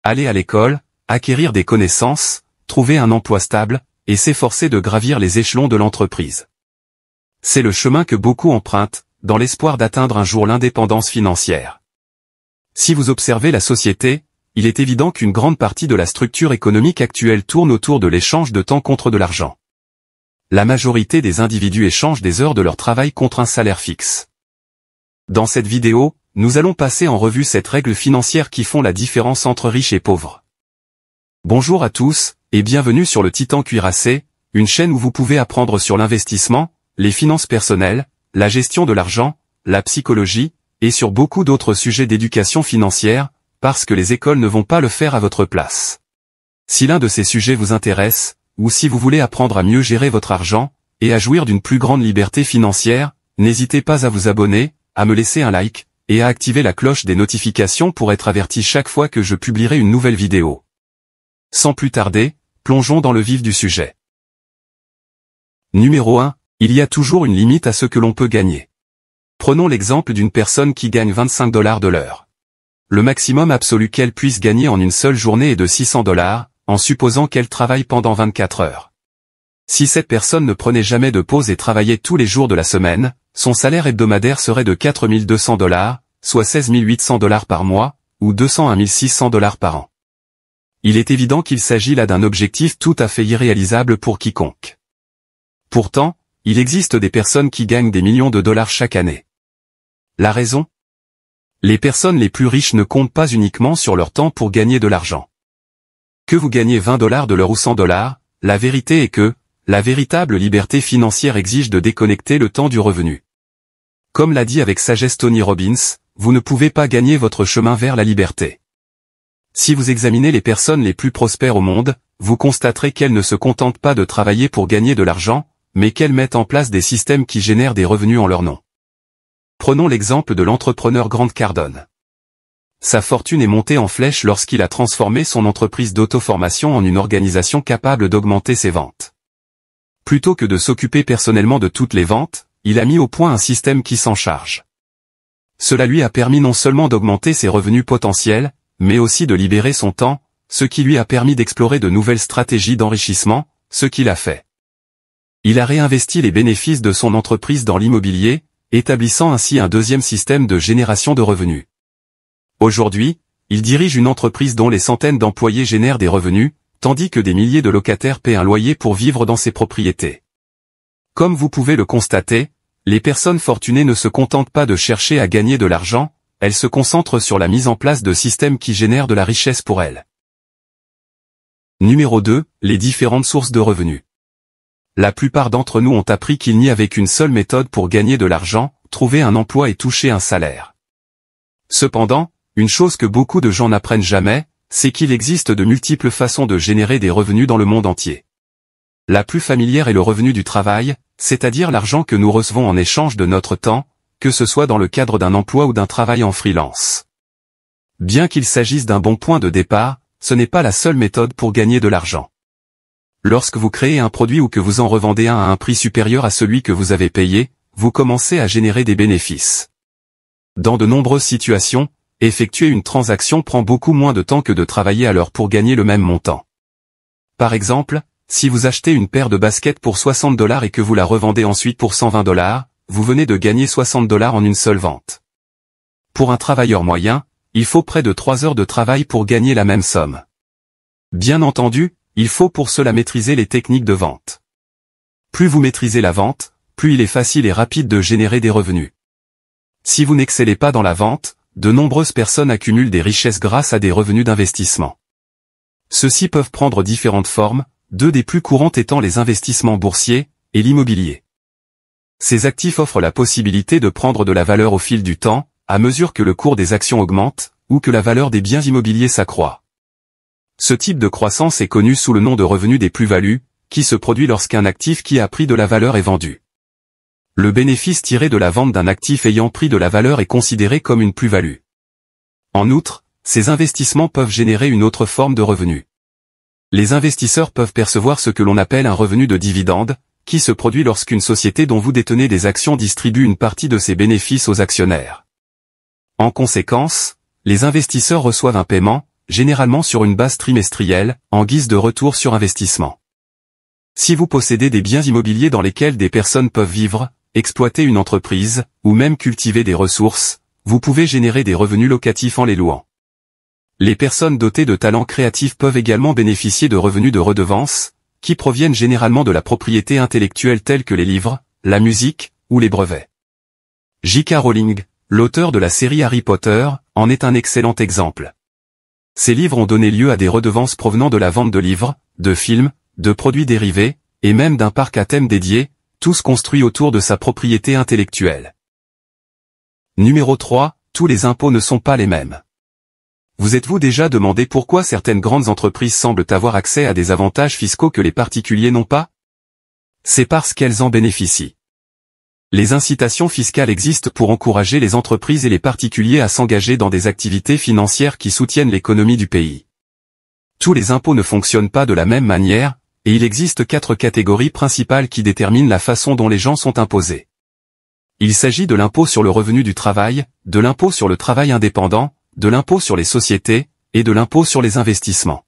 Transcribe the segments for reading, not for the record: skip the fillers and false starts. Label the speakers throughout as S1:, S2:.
S1: Aller à l'école, acquérir des connaissances, trouver un emploi stable, et s'efforcer de gravir les échelons de l'entreprise. C'est le chemin que beaucoup empruntent, dans l'espoir d'atteindre un jour l'indépendance financière. Si vous observez la société, il est évident qu'une grande partie de la structure économique actuelle tourne autour de l'échange de temps contre de l'argent. La majorité des individus échangent des heures de leur travail contre un salaire fixe. Dans cette vidéo, nous allons passer en revue cette règle financière qui font la différence entre riches et pauvres. Bonjour à tous, et bienvenue sur le Titan Cuirassé, une chaîne où vous pouvez apprendre sur l'investissement, les finances personnelles, la gestion de l'argent, la psychologie, et sur beaucoup d'autres sujets d'éducation financière, parce que les écoles ne vont pas le faire à votre place. Si l'un de ces sujets vous intéresse, ou si vous voulez apprendre à mieux gérer votre argent, et à jouir d'une plus grande liberté financière, n'hésitez pas à vous abonner, à me laisser un like, et à activer la cloche des notifications pour être averti chaque fois que je publierai une nouvelle vidéo. Sans plus tarder, plongeons dans le vif du sujet. Numéro 1. Il y a toujours une limite à ce que l'on peut gagner. Prenons l'exemple d'une personne qui gagne 25 $ de l'heure. Le maximum absolu qu'elle puisse gagner en une seule journée est de 600 $, en supposant qu'elle travaille pendant 24 heures. Si cette personne ne prenait jamais de pause et travaillait tous les jours de la semaine, son salaire hebdomadaire serait de 4 200 $, soit 16 800 $ par mois, ou 201 600 $ par an. Il est évident qu'il s'agit là d'un objectif tout à fait irréalisable pour quiconque. Pourtant, il existe des personnes qui gagnent des millions de dollars chaque année. La raison ? Les personnes les plus riches ne comptent pas uniquement sur leur temps pour gagner de l'argent. Que vous gagnez 20 $ de l'heure ou 100 $, la vérité est que, la véritable liberté financière exige de déconnecter le temps du revenu. Comme l'a dit avec sagesse Tony Robbins, vous ne pouvez pas gagner votre chemin vers la liberté. Si vous examinez les personnes les plus prospères au monde, vous constaterez qu'elles ne se contentent pas de travailler pour gagner de l'argent, mais qu'elles mettent en place des systèmes qui génèrent des revenus en leur nom. Prenons l'exemple de l'entrepreneur Grant Cardone. Sa fortune est montée en flèche lorsqu'il a transformé son entreprise d'auto-formation en une organisation capable d'augmenter ses ventes. Plutôt que de s'occuper personnellement de toutes les ventes, il a mis au point un système qui s'en charge. Cela lui a permis non seulement d'augmenter ses revenus potentiels, mais aussi de libérer son temps, ce qui lui a permis d'explorer de nouvelles stratégies d'enrichissement, ce qu'il a fait. Il a réinvesti les bénéfices de son entreprise dans l'immobilier, établissant ainsi un deuxième système de génération de revenus. Aujourd'hui, il dirige une entreprise dont les centaines d'employés génèrent des revenus, tandis que des milliers de locataires paient un loyer pour vivre dans ses propriétés. Comme vous pouvez le constater, les personnes fortunées ne se contentent pas de chercher à gagner de l'argent, elles se concentrent sur la mise en place de systèmes qui génèrent de la richesse pour elles. Numéro 2. Les différentes sources de revenus. La plupart d'entre nous ont appris qu'il n'y avait qu'une seule méthode pour gagner de l'argent, trouver un emploi et toucher un salaire. Cependant, une chose que beaucoup de gens n'apprennent jamais, c'est qu'il existe de multiples façons de générer des revenus dans le monde entier. La plus familière est le revenu du travail, c'est-à-dire l'argent que nous recevons en échange de notre temps, que ce soit dans le cadre d'un emploi ou d'un travail en freelance. Bien qu'il s'agisse d'un bon point de départ, ce n'est pas la seule méthode pour gagner de l'argent. Lorsque vous créez un produit ou que vous en revendez un à un prix supérieur à celui que vous avez payé, vous commencez à générer des bénéfices. Dans de nombreuses situations, effectuer une transaction prend beaucoup moins de temps que de travailler à l'heure pour gagner le même montant. Par exemple, si vous achetez une paire de baskets pour 60 $ et que vous la revendez ensuite pour 120 $, vous venez de gagner 60 $ en une seule vente. Pour un travailleur moyen, il faut près de 3 heures de travail pour gagner la même somme. Bien entendu, il faut pour cela maîtriser les techniques de vente. Plus vous maîtrisez la vente, plus il est facile et rapide de générer des revenus. Si vous n'excellez pas dans la vente, de nombreuses personnes accumulent des richesses grâce à des revenus d'investissement. Ceux-ci peuvent prendre différentes formes, deux des plus courantes étant les investissements boursiers et l'immobilier. Ces actifs offrent la possibilité de prendre de la valeur au fil du temps, à mesure que le cours des actions augmente, ou que la valeur des biens immobiliers s'accroît. Ce type de croissance est connu sous le nom de revenu des plus-values, qui se produit lorsqu'un actif qui a pris de la valeur est vendu. Le bénéfice tiré de la vente d'un actif ayant pris de la valeur est considéré comme une plus-value. En outre, ces investissements peuvent générer une autre forme de revenu. Les investisseurs peuvent percevoir ce que l'on appelle un revenu de dividende, qui se produit lorsqu'une société dont vous détenez des actions distribue une partie de ses bénéfices aux actionnaires. En conséquence, les investisseurs reçoivent un paiement, généralement sur une base trimestrielle, en guise de retour sur investissement. Si vous possédez des biens immobiliers dans lesquels des personnes peuvent vivre, exploiter une entreprise, ou même cultiver des ressources, vous pouvez générer des revenus locatifs en les louant. Les personnes dotées de talents créatifs peuvent également bénéficier de revenus de redevances, qui proviennent généralement de la propriété intellectuelle telle que les livres, la musique, ou les brevets. J.K. Rowling, l'auteur de la série Harry Potter, en est un excellent exemple. Ces livres ont donné lieu à des redevances provenant de la vente de livres, de films, de produits dérivés, et même d'un parc à thème dédié, tous construits autour de sa propriété intellectuelle. Numéro 3, tous les impôts ne sont pas les mêmes. Vous êtes-vous déjà demandé pourquoi certaines grandes entreprises semblent avoir accès à des avantages fiscaux que les particuliers n'ont pas? C'est parce qu'elles en bénéficient. Les incitations fiscales existent pour encourager les entreprises et les particuliers à s'engager dans des activités financières qui soutiennent l'économie du pays. Tous les impôts ne fonctionnent pas de la même manière, et il existe 4 catégories principales qui déterminent la façon dont les gens sont imposés. Il s'agit de l'impôt sur le revenu du travail, de l'impôt sur le travail indépendant, de l'impôt sur les sociétés, et de l'impôt sur les investissements.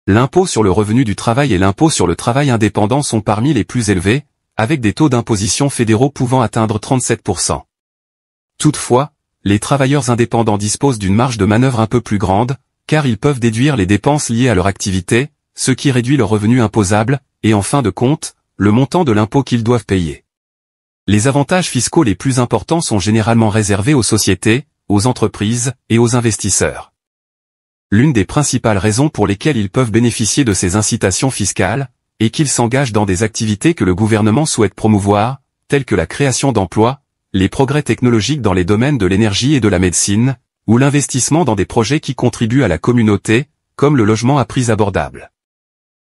S1: L'impôt sur le revenu du travail et l'impôt sur le travail indépendant sont parmi les plus élevés, avec des taux d'imposition fédéraux pouvant atteindre 37%. Toutefois, les travailleurs indépendants disposent d'une marge de manœuvre un peu plus grande, car ils peuvent déduire les dépenses liées à leur activité, ce qui réduit leur revenu imposable, et en fin de compte, le montant de l'impôt qu'ils doivent payer. Les avantages fiscaux les plus importants sont généralement réservés aux sociétés, aux entreprises et aux investisseurs. L'une des principales raisons pour lesquelles ils peuvent bénéficier de ces incitations fiscales est qu'ils s'engagent dans des activités que le gouvernement souhaite promouvoir, telles que la création d'emplois, les progrès technologiques dans les domaines de l'énergie et de la médecine, ou l'investissement dans des projets qui contribuent à la communauté, comme le logement à prix abordable.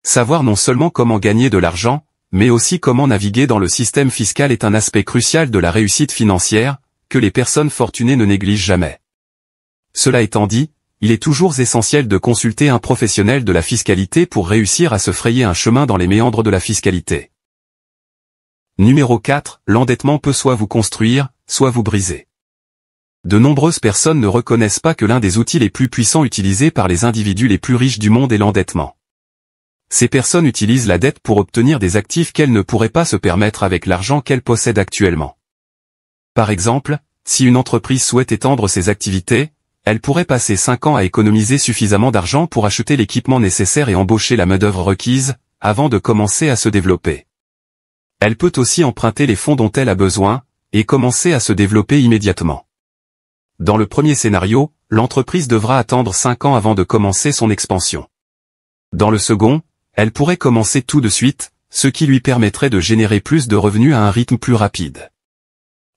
S1: Savoir non seulement comment gagner de l'argent, mais aussi comment naviguer dans le système fiscal est un aspect crucial de la réussite financière, que les personnes fortunées ne négligent jamais. Cela étant dit, il est toujours essentiel de consulter un professionnel de la fiscalité pour réussir à se frayer un chemin dans les méandres de la fiscalité. Numéro 4, l'endettement peut soit vous construire, soit vous briser. De nombreuses personnes ne reconnaissent pas que l'un des outils les plus puissants utilisés par les individus les plus riches du monde est l'endettement. Ces personnes utilisent la dette pour obtenir des actifs qu'elles ne pourraient pas se permettre avec l'argent qu'elles possèdent actuellement. Par exemple, si une entreprise souhaite étendre ses activités, elle pourrait passer 5 ans à économiser suffisamment d'argent pour acheter l'équipement nécessaire et embaucher la main-d'œuvre requise, avant de commencer à se développer. Elle peut aussi emprunter les fonds dont elle a besoin, et commencer à se développer immédiatement. Dans le premier scénario, l'entreprise devra attendre 5 ans avant de commencer son expansion. Dans le second, elle pourrait commencer tout de suite, ce qui lui permettrait de générer plus de revenus à un rythme plus rapide.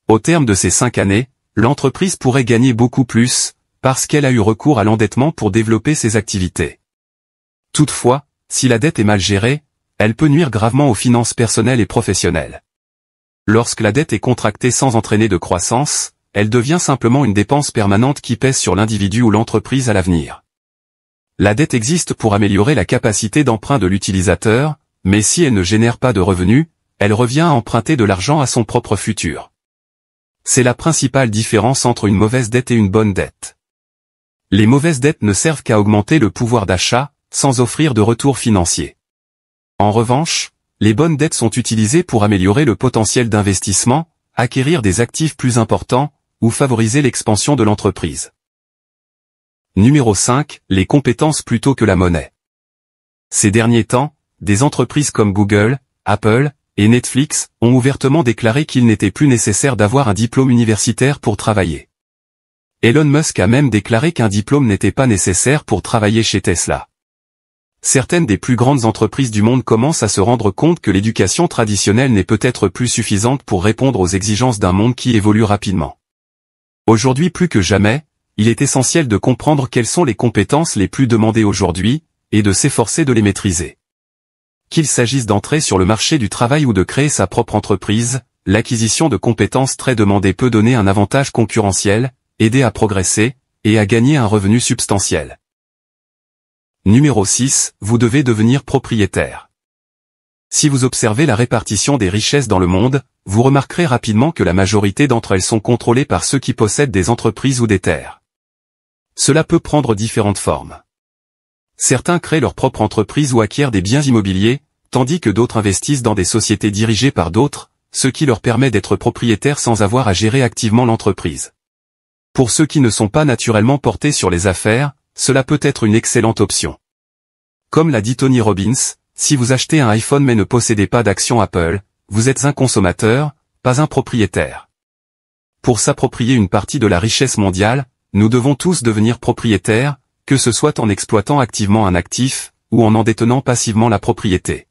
S1: Au terme de ces 5 années, l'entreprise pourrait gagner beaucoup plus, parce qu'elle a eu recours à l'endettement pour développer ses activités. Toutefois, si la dette est mal gérée, elle peut nuire gravement aux finances personnelles et professionnelles. Lorsque la dette est contractée sans entraîner de croissance, elle devient simplement une dépense permanente qui pèse sur l'individu ou l'entreprise à l'avenir. La dette existe pour améliorer la capacité d'emprunt de l'utilisateur, mais si elle ne génère pas de revenus, elle revient à emprunter de l'argent à son propre futur. C'est la principale différence entre une mauvaise dette et une bonne dette. Les mauvaises dettes ne servent qu'à augmenter le pouvoir d'achat, sans offrir de retour financier. En revanche, les bonnes dettes sont utilisées pour améliorer le potentiel d'investissement, acquérir des actifs plus importants, ou favoriser l'expansion de l'entreprise. Numéro 5, les compétences plutôt que la monnaie. Ces derniers temps, des entreprises comme Google, Apple, et Netflix ont ouvertement déclaré qu'il n'était plus nécessaire d'avoir un diplôme universitaire pour travailler. Elon Musk a même déclaré qu'un diplôme n'était pas nécessaire pour travailler chez Tesla. Certaines des plus grandes entreprises du monde commencent à se rendre compte que l'éducation traditionnelle n'est peut-être plus suffisante pour répondre aux exigences d'un monde qui évolue rapidement. Aujourd'hui plus que jamais, il est essentiel de comprendre quelles sont les compétences les plus demandées aujourd'hui, et de s'efforcer de les maîtriser. Qu'il s'agisse d'entrer sur le marché du travail ou de créer sa propre entreprise, l'acquisition de compétences très demandées peut donner un avantage concurrentiel, aider à progresser, et à gagner un revenu substantiel. Numéro 6, vous devez devenir propriétaire. Si vous observez la répartition des richesses dans le monde, vous remarquerez rapidement que la majorité d'entre elles sont contrôlées par ceux qui possèdent des entreprises ou des terres. Cela peut prendre différentes formes. Certains créent leur propre entreprise ou acquièrent des biens immobiliers, tandis que d'autres investissent dans des sociétés dirigées par d'autres, ce qui leur permet d'être propriétaires sans avoir à gérer activement l'entreprise. Pour ceux qui ne sont pas naturellement portés sur les affaires, cela peut être une excellente option. Comme l'a dit Tony Robbins, si vous achetez un iPhone mais ne possédez pas d'action Apple, vous êtes un consommateur, pas un propriétaire. Pour s'approprier une partie de la richesse mondiale, nous devons tous devenir propriétaires, que ce soit en exploitant activement un actif, ou en détenant passivement la propriété.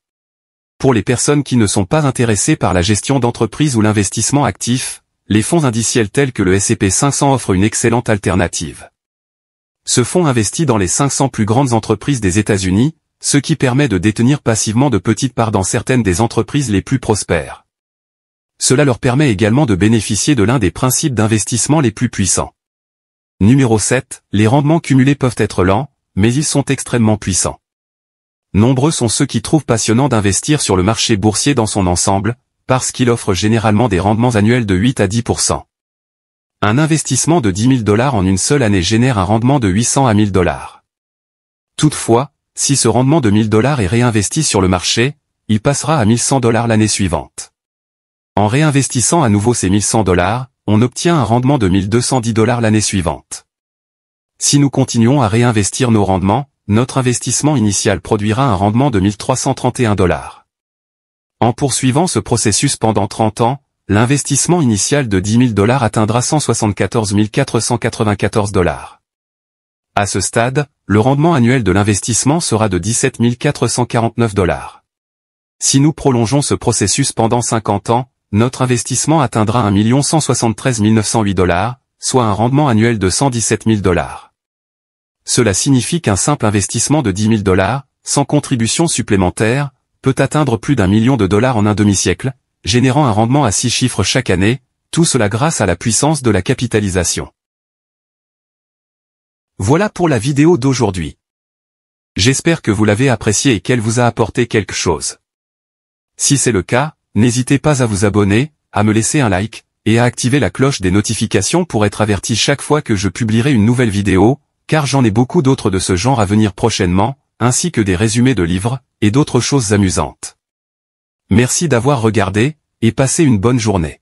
S1: Pour les personnes qui ne sont pas intéressées par la gestion d'entreprise ou l'investissement actif, les fonds indiciels tels que le S&P 500 offrent une excellente alternative. Ce fonds investit dans les 500 plus grandes entreprises des États-Unis, ce qui permet de détenir passivement de petites parts dans certaines des entreprises les plus prospères. Cela leur permet également de bénéficier de l'un des principes d'investissement les plus puissants. Numéro 7, les rendements cumulés peuvent être lents, mais ils sont extrêmement puissants. Nombreux sont ceux qui trouvent passionnant d'investir sur le marché boursier dans son ensemble, parce qu'il offre généralement des rendements annuels de 8 à 10%. Un investissement de $10 000 en une seule année génère un rendement de 800 à $1 000. Toutefois, si ce rendement de $1 000 est réinvesti sur le marché, il passera à $1 100 l'année suivante. En réinvestissant à nouveau ces $1 100, on obtient un rendement de $1 210 l'année suivante. Si nous continuons à réinvestir nos rendements, notre investissement initial produira un rendement de $1 331. En poursuivant ce processus pendant 30 ans, l'investissement initial de $10 000 atteindra $174 494. À ce stade, le rendement annuel de l'investissement sera de $17 449. Si nous prolongeons ce processus pendant 50 ans, notre investissement atteindra $1 173 908, soit un rendement annuel de $117 000. Cela signifie qu'un simple investissement de $10 000, sans contribution supplémentaire, peut atteindre plus d'1 million de dollars en un demi-siècle, générant un rendement à 6 chiffres chaque année, tout cela grâce à la puissance de la capitalisation. Voilà pour la vidéo d'aujourd'hui. J'espère que vous l'avez appréciée et qu'elle vous a apporté quelque chose. Si c'est le cas, n'hésitez pas à vous abonner, à me laisser un like, et à activer la cloche des notifications pour être averti chaque fois que je publierai une nouvelle vidéo, car j'en ai beaucoup d'autres de ce genre à venir prochainement, ainsi que des résumés de livres, et d'autres choses amusantes. Merci d'avoir regardé, et passez une bonne journée.